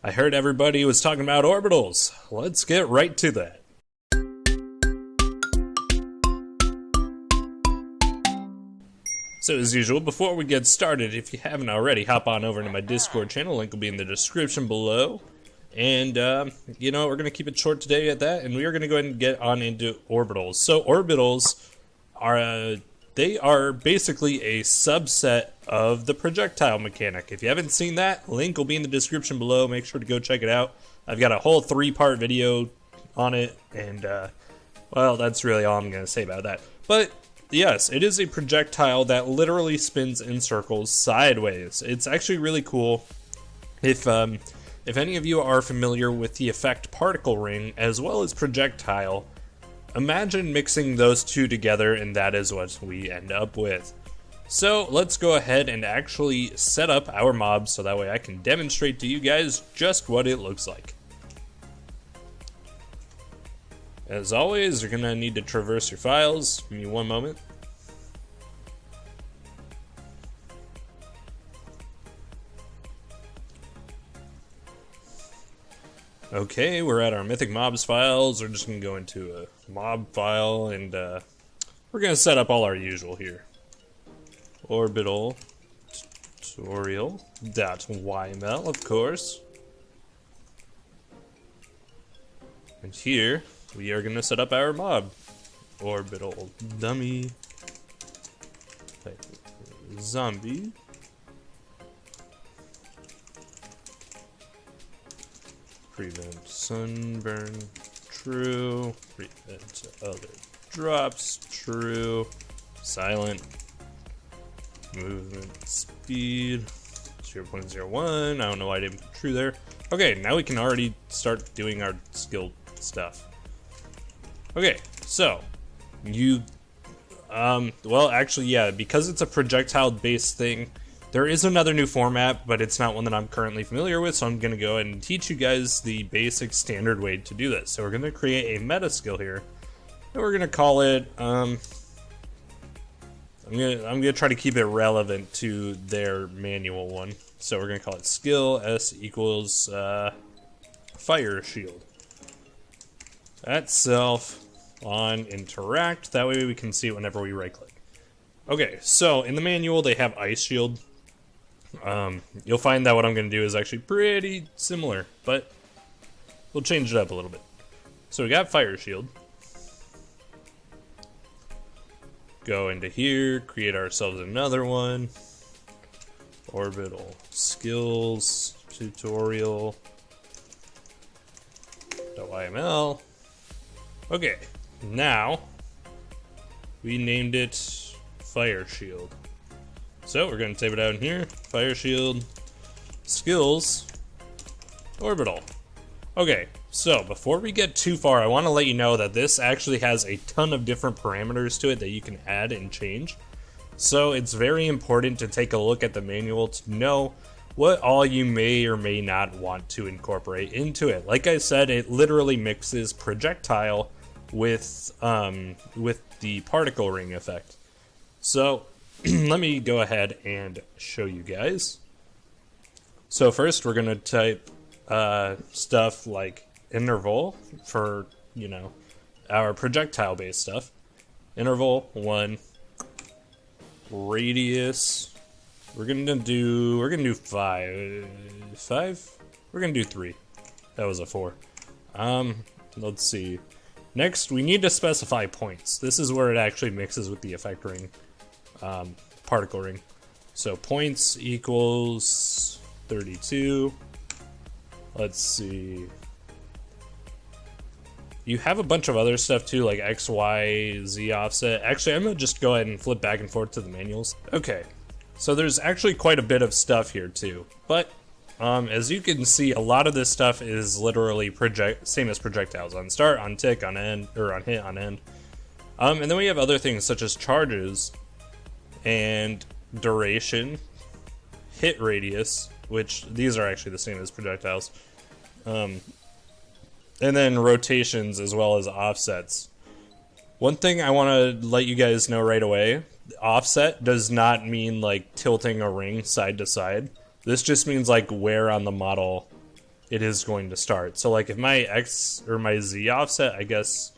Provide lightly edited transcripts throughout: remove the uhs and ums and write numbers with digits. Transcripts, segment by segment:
I heard everybody was talking about orbitals. Let's get right to that. So as usual, before we get started, if you haven't already, hop on over to my Discord channel. Link will be in the description below. And, we're going to keep it short today at that, and we are going to go ahead and get on into orbitals. So orbitals are, they are basically a subset of the projectile mechanic. If you haven't seen that, link will be in the description below. Make sure to go check it out. I've got a whole 3-part video on it, and, well, that's really all I'm going to say about that. But yes, it is a projectile that literally spins in circles sideways. It's actually really cool. If any of you are familiar with the effect particle ring as well as projectile, imagine mixing those two together and that is what we end up with. So let's go ahead and actually set up our mob so that way I can demonstrate to you guys just what it looks like. As always, you're gonna need to traverse your files. Give me one moment. Okay, we're at our Mythic mobs files. We're just gonna go into a mob file and we're gonna set up all our usual here. Orbital tutorial.yml, of course. And here we are gonna set up our mob. Orbital dummy zombie. Prevent sunburn, true. Prevent other drops, true. Silent. Movement speed, 0.01. I don't know why I didn't put true there. Okay, now we can already start doing our skill stuff. Okay, so well, actually, yeah, because it's a projectile-based thing, there is another new format, but it's not one that I'm currently familiar with, so I'm going to go ahead and teach you guys the basic standard way to do this. So we're going to create a meta skill here, and we're going to call it, I'm gonna try to keep it relevant to their manual one. So we're going to call it skill S equals fire shield. At self on interact, that way we can see it whenever we right click. Okay, so in the manual they have ice shield. You'll find that what I'm going to do is actually pretty similar, but we'll change it up a little bit. So we got fire shield. Go into here, create ourselves another one. Orbital skills tutorial .yml. Okay, now we named it fire shield. So we're going to type it out in here, fire shield, skills, orbital. Okay, so before we get too far, I want to let you know that this actually has a ton of different parameters to it that you can add and change. So it's very important to take a look at the manual to know what all you may or may not want to incorporate into it. Like I said, it literally mixes projectile with the particle ring effect. So let me go ahead and show you guys. So first we're gonna type stuff like interval for, our projectile based stuff. Interval 1, radius. We're gonna do 5. 5? We're gonna do 3. That was a 4. Let's see. Next, we need to specify points. This is where it actually mixes with the effect ring. Particle ring. So points equals 32. Let's see. You have a bunch of other stuff too, like X, Y, Z offset. Actually, I'm gonna just go ahead and flip back and forth to the manuals. Okay, so there's actually quite a bit of stuff here too. But as you can see, a lot of this stuff is literally same as projectiles: on start, on tick, on end, or on hit, on end. And then we have other things such as charges and duration, hit radius, which these are actually the same as projectiles, and then rotations as well as offsets. One thing I want to let you guys know right away, offset does not mean like tilting a ring side to side. This just means like where on the model it is going to start. So like if my X or my Z offset, I guess,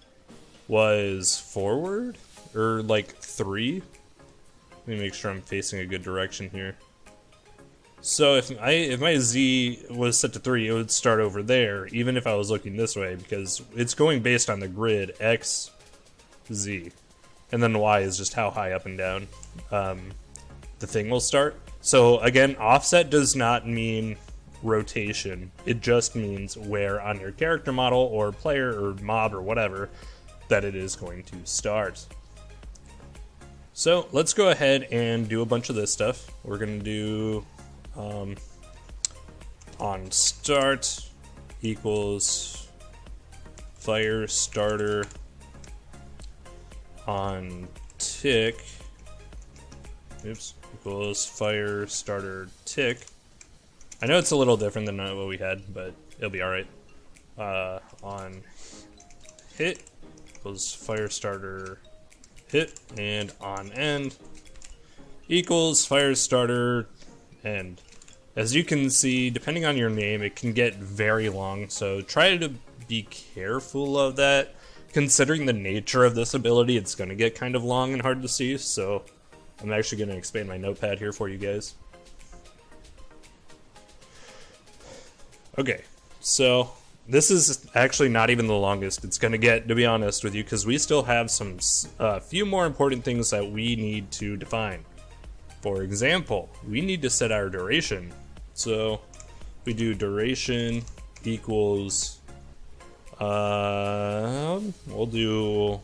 was forward or like 3. Let me make sure I'm facing a good direction here. So if my Z was set to 3, it would start over there, even if I was looking this way, because it's going based on the grid X, Z, and then Y is just how high up and down the thing will start. So again, offset does not mean rotation. It just means where on your character model or player or mob or whatever that it is going to start. So let's go ahead and do a bunch of this stuff. We're going to do on start equals fire starter on tick, equals fire starter tick. I know it's a little different than what we had, but it'll be alright. On hit equals fire starter hit, and on end equals fire starter end. As you can see, depending on your name, it can get very long, so try to be careful of that. Considering the nature of this ability, it's going to get kind of long and hard to see, so I'm actually going to expand my notepad here for you guys. Okay, so this is actually not even the longest it's going to get, to be honest with you, because we still have some few more important things that we need to define. For example, we need to set our duration. So we do duration equals we'll do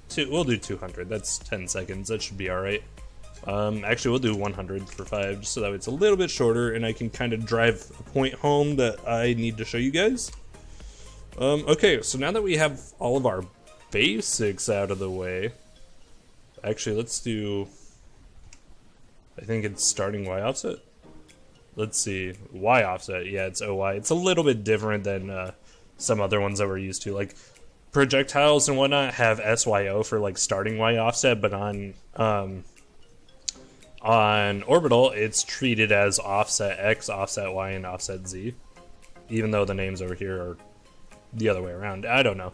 200. That's 10 seconds. That should be all right. Actually, we'll do 100 for 5, just so that it's a little bit shorter, and I can kind of drive a point home that I need to show you guys. Okay, so now that we have all of our basics out of the way, actually, let's do. I think it's starting Y offset. Let's see, Y offset. Yeah, it's OY. It's a little bit different than some other ones that we're used to. Like projectiles and whatnot have SYO for like starting Y offset, but on Orbital, it's treated as offset X, offset Y, and offset Z, even though the names over here are the other way around. I don't know.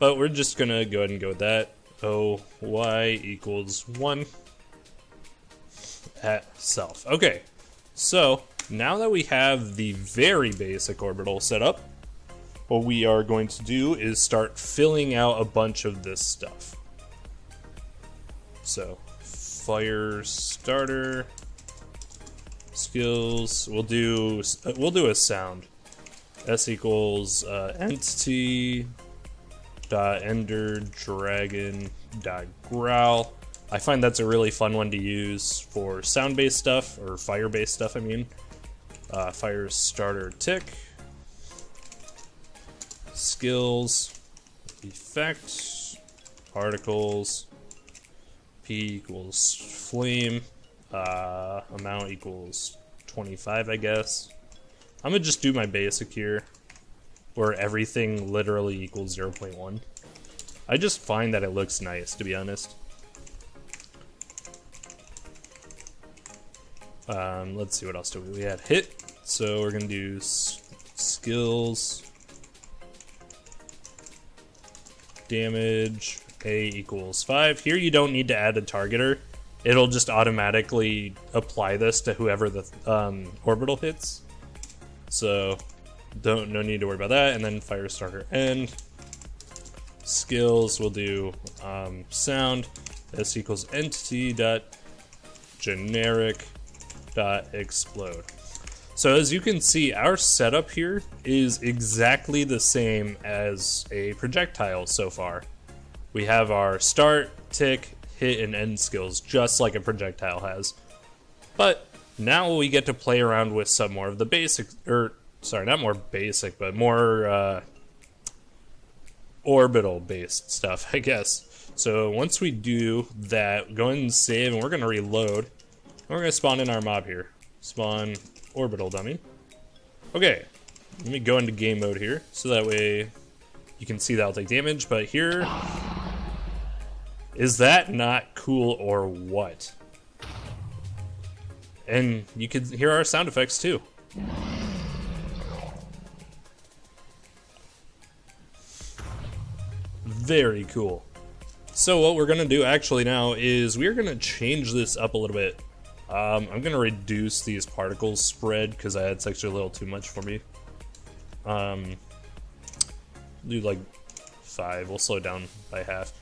But we're just going to go ahead and go with that. OY equals 1 at self. Okay, so now that we have the very basic orbital set up, what we are going to do is start filling out a bunch of this stuff. So fire starter skills, we'll do a sound. S equals entity dot ender dragon dot growl. I find that's a really fun one to use for sound-based stuff, or fire-based stuff, I mean. Fire starter tick. Skills. Effect. Particles. P equals flame. Amount equals 25, I guess. I'm gonna just do my basic here, where everything literally equals 0.1. I just find that it looks nice, to be honest. Let's see, what else do we had? Hit. So we're gonna do skills. Damage. A equals 5. Here you don't need to add a targeter. It'll just automatically apply this to whoever the orbital hits. So no need to worry about that. And then fire starter end. Skills, we'll do sound. S equals entity dot generic dot explode. So as you can see, our setup here is exactly the same as a projectile so far. We have our start, tick, hit, and end skills, just like a projectile has. But now we get to play around with some more of the basic, or sorry, not more basic, but more orbital-based stuff, I guess. So once we do that, go ahead and save, and we're going to reload. And we're going to spawn in our mob here. Spawn orbital dummy. Okay, let me go into game mode here, so that way you can see that I'll take damage, but here... Is that not cool or what? And you can hear our sound effects too. Very cool. So what we're gonna do actually now is we're gonna change this up a little bit. I'm gonna reduce these particles spread because that's actually a little too much for me. Do like 5, we'll slow it down by half.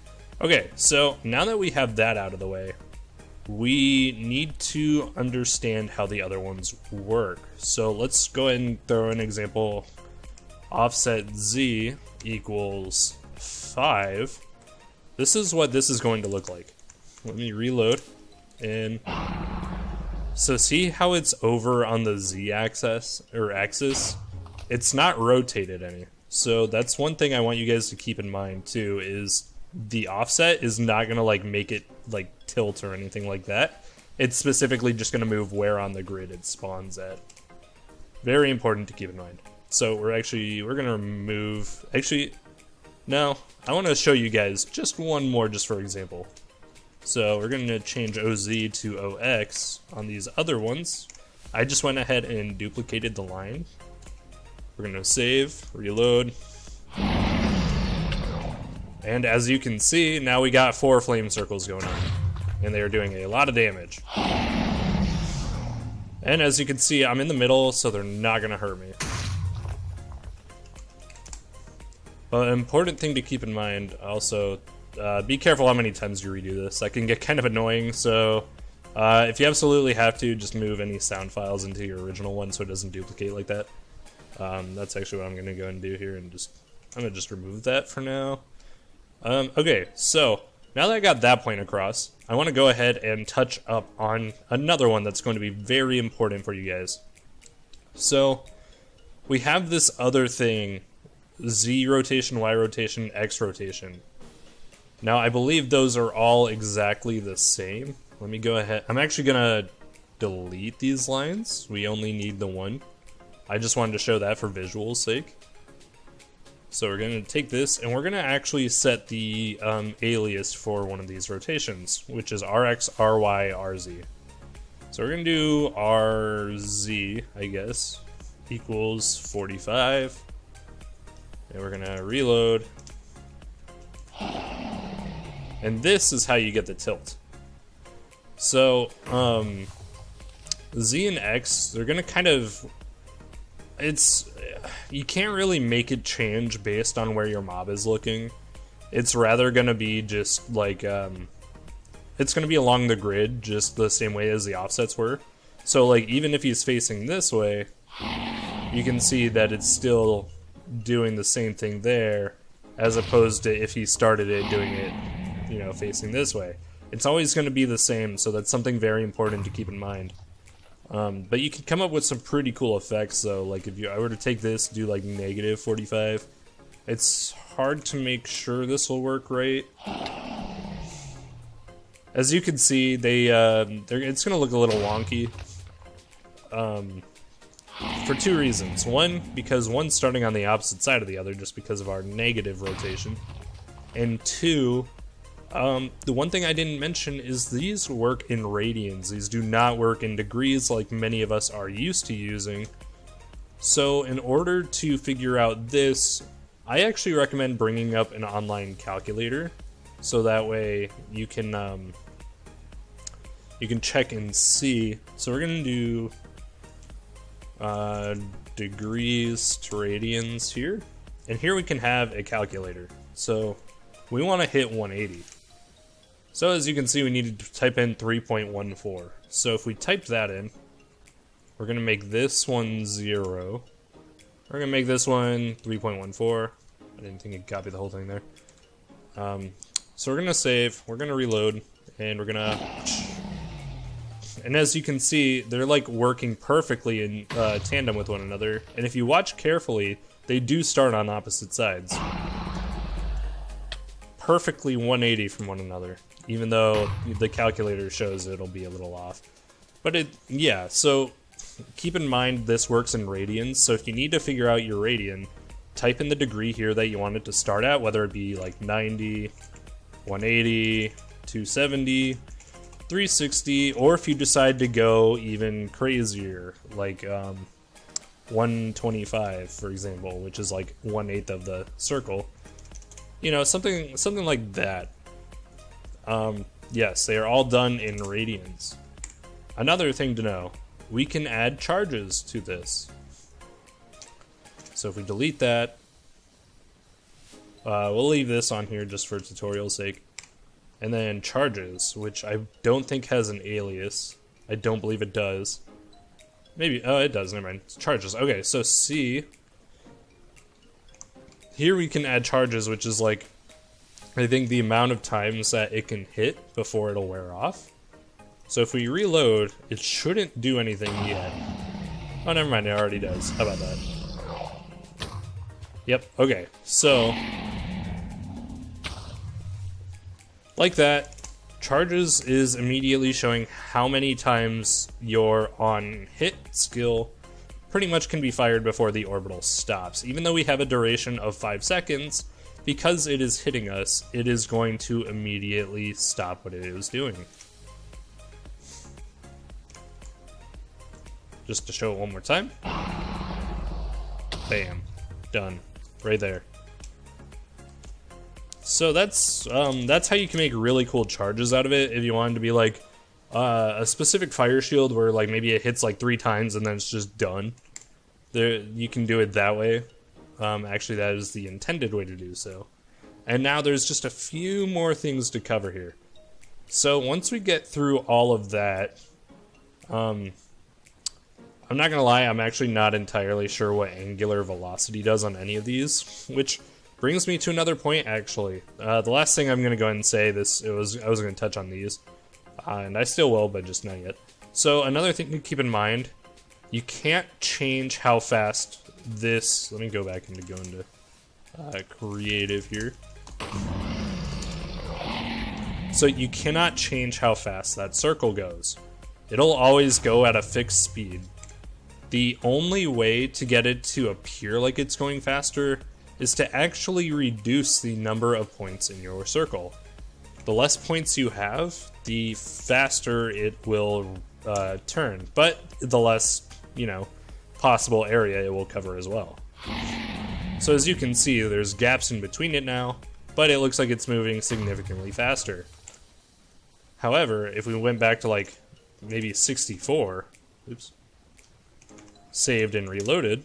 Okay, so now that we have that out of the way, we need to understand how the other ones work. So let's go ahead and throw an example. Offset Z equals 5. This is what this is going to look like. Let me reload. And so see how it's over on the Z axis or axis? It's not rotated any. So that's one thing I want you guys to keep in mind too, is the offset is not gonna like make it like tilt or anything like that. It's specifically just gonna move where on the grid it spawns at. Very important to keep in mind. So we're gonna remove, actually, no, I wanna show you guys just one more just for example. So we're gonna change OZ to OX on these other ones. I just went ahead and duplicated the line. We're gonna save, reload. And as you can see, now we got 4 flame circles going on. And they are doing a lot of damage. And as you can see, I'm in the middle, so they're not gonna hurt me. But an important thing to keep in mind also, be careful how many times you redo this. That can get kind of annoying, so if you absolutely have to, just move any sound files into your original one so it doesn't duplicate like that. That's actually what I'm gonna go and do here, and I'm gonna just remove that for now. Okay, so now that I got that point across, I want to go ahead and touch up on another one that's going to be very important for you guys. So we have this other thing, Z rotation, Y rotation, X rotation. Now I believe those are all exactly the same. Let me go ahead. I'm actually gonna delete these lines. We only need the one. I just wanted to show that for visual's sake. So we're going to take this, and we're going to actually set the alias for one of these rotations, which is RX, RY, RZ. So we're going to do RZ, I guess, equals 45. And we're going to reload. And this is how you get the tilt. So, Z and X, they're going to kind of... you can't really make it change based on where your mob is looking. It's rather gonna be just like, it's gonna be along the grid, just the same way as the offsets were. So like, even if he's facing this way, you can see that it's still doing the same thing there, as opposed to if he started it doing it, you know, facing this way. It's always gonna be the same, so that's something very important to keep in mind. But you can come up with some pretty cool effects though. Like if I were to take this, do like negative 45, it's hard to make sure this will work right. As you can see, it's gonna look a little wonky. For 2 reasons. One, because one's starting on the opposite side of the other just because of our negative rotation. And 2, the one thing I didn't mention is these work in radians. These do not work in degrees like many of us are used to using. So in order to figure out this, I actually recommend bringing up an online calculator, so that way you can check and see. So we're gonna do degrees to radians here, and here we can have a calculator. So we want to hit 180. So as you can see, we need to type in 3.14. So if we type that in, we're going to make this one 0. We're going to make this one 3.14. I didn't think I'd copy the whole thing there. So we're going to save, we're going to reload, and we're going to... And as you can see, they're like working perfectly in tandem with one another. And if you watch carefully, they do start on opposite sides. Perfectly 180 from one another, even though the calculator shows it'll be a little off. But yeah, so keep in mind this works in radians, so if you need to figure out your radian, type in the degree here that you want it to start at, whether it be like 90, 180, 270, 360, or if you decide to go even crazier, like 125, for example, which is like 1/8 of the circle. You know, something like that. Yes, they are all done in radians. Another thing to know, we can add charges to this. So if we delete that, we'll leave this on here just for tutorial sake. And then charges, which I don't think has an alias. I don't believe it does. Maybe, oh, it does, never mind. It's charges. Okay, so C. Here we can add charges, which is like, I think the amount of times that it can hit before it'll wear off. So if we reload, it shouldn't do anything yet. Oh, never mind, it already does. How about that? Yep, okay, so like that, charges is immediately showing how many times your on hit skill pretty much can be fired before the orbital stops. Even though we have a duration of 5 seconds, because it is hitting us, it is going to immediately stop what it is doing. Just to show it one more time. Bam. Done. Right there. So that's how you can make really cool charges out of it. If you wanted to be like a specific fire shield where like maybe it hits like 3 times and then it's just done. There, you can do it that way. Actually, that is the intended way to do so. And now there's just a few more things to cover here. So once we get through all of that, I'm not gonna lie, I'm actually not entirely sure what angular velocity does on any of these, which brings me to another point, actually. The last thing I'm gonna go ahead and say, I was gonna touch on these, and I still will, but just not yet. So another thing to keep in mind, you can't change how fast this, let me go back and go into creative here. So you cannot change how fast that circle goes. It'll always go at a fixed speed. The only way to get it to appear like it's going faster is to actually reduce the number of points in your circle. The less points you have, the faster it will turn, but the less, you know, possible area it will cover as well. So as you can see, there's gaps in between it now, but it looks like it's moving significantly faster. However, if we went back to like maybe 64, oops, saved and reloaded,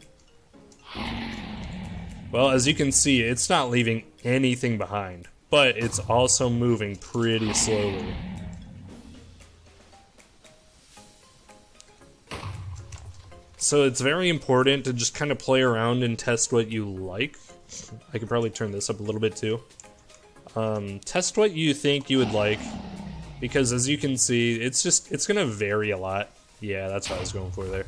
well, as you can see, it's not leaving anything behind, but it's also moving pretty slowly. So it's very important to just kind of play around and test what you like. I could probably turn this up a little bit too. Test what you think you would like, because as you can see, it's gonna vary a lot. Yeah, that's what I was going for there.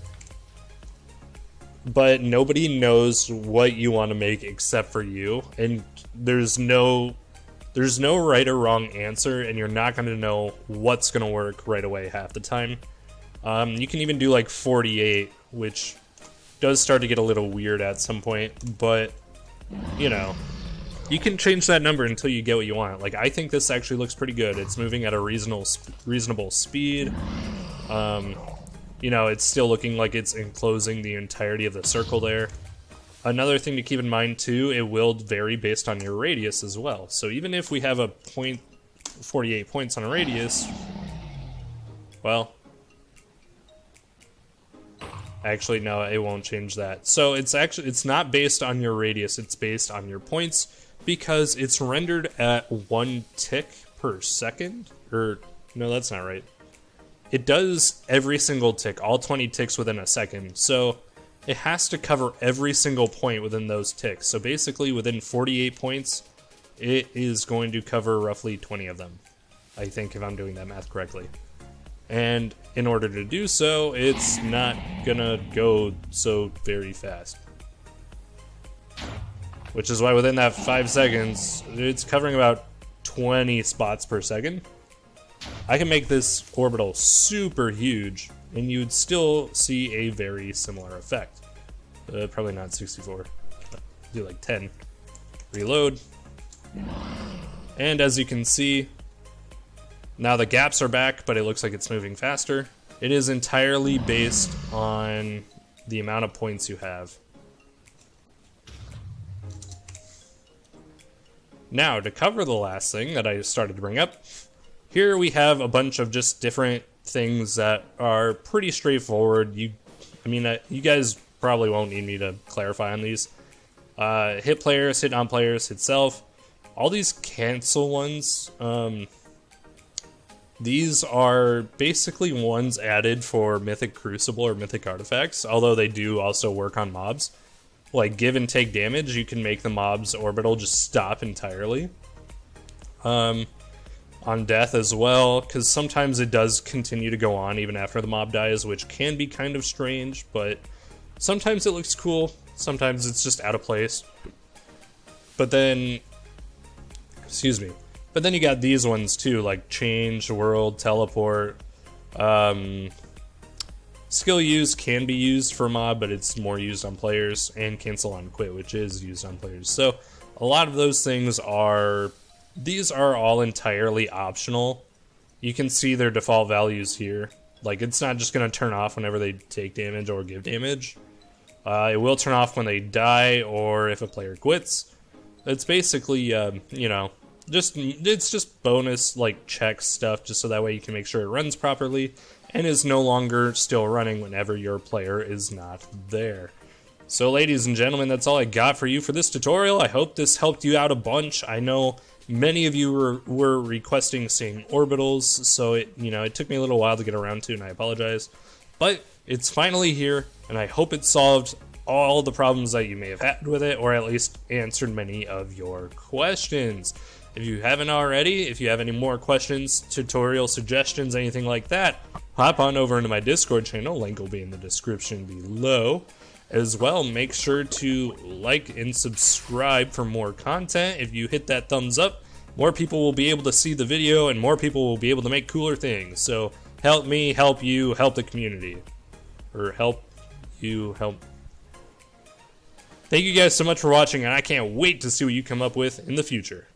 But nobody knows what you want to make except for you, and there's no right or wrong answer, and you're not going to know what's going to work right away half the time. You can even do like 48, which does start to get a little weird at some point, but you know, you can change that number until you get what you want. Like, I think this actually looks pretty good. It's moving at a reasonable speed. You know, it's still looking like it's enclosing the entirety of the circle there. Another thing to keep in mind too, it will vary based on your radius as well. So even if we have a 48 points on a radius, well, actually no, it won't change that. So it's not based on your radius, it's based on your points, because it's rendered at 1 tick per second, or no, that's not right. It does every single tick, all 20 ticks within a second, so it has to cover every single point within those ticks. So basically, within 48 points, it is going to cover roughly 20 of them, I think, if I'm doing that math correctly. And in order to do so, it's not gonna go so very fast. Which is why within that 5 seconds, it's covering about 20 spots per second. I can make this orbital super huge, and you'd still see a very similar effect. Probably not 64. Do like 10. Reload. And as you can see, now the gaps are back, but it looks like it's moving faster. It is entirely based on the amount of points you have. Now, to cover the last thing that I started to bring up, here we have a bunch of just different things that are pretty straightforward. You guys probably won't need me to clarify on these. Hit players, hit non-players, hit self. All these cancel ones, these are basically ones added for Mythic Crucible or Mythic Artifacts, although they do also work on mobs. Like give and take damage, you can make the mob's orbital just stop entirely. On death as well, because sometimes it does continue to go on even after the mob dies, which can be kind of strange, but sometimes it looks cool, sometimes it's just out of place. But then, but then you got these ones too, like change, world, teleport. Skill use can be used for mob, but it's more used on players, and cancel on quit, which is used on players. So a lot of those things these are all entirely optional. You can see their default values here. Like, it's not just going to turn off whenever they take damage or give damage. It will turn off when they die or if a player quits. It's basically, it's just bonus, like, check stuff, just so that way you can make sure it runs properly and is no longer still running whenever your player is not there. So, ladies and gentlemen, that's all I got for you for this tutorial. I hope this helped you out a bunch. I know many of you were requesting seeing orbitals, so it took me a little while to get around to, and I apologize. But it's finally here, and I hope it solved all the problems that you may have had with it, or at least answered many of your questions. If you haven't already, if you have any more questions, tutorial suggestions, anything like that, hop on over into my Discord channel. Link will be in the description below. As well, make sure to like and subscribe for more content. If you hit that thumbs up, more people will be able to see the video and more people will be able to make cooler things. So help me, help you, help the community. Or help you, help. Thank you guys so much for watching, and I can't wait to see what you come up with in the future.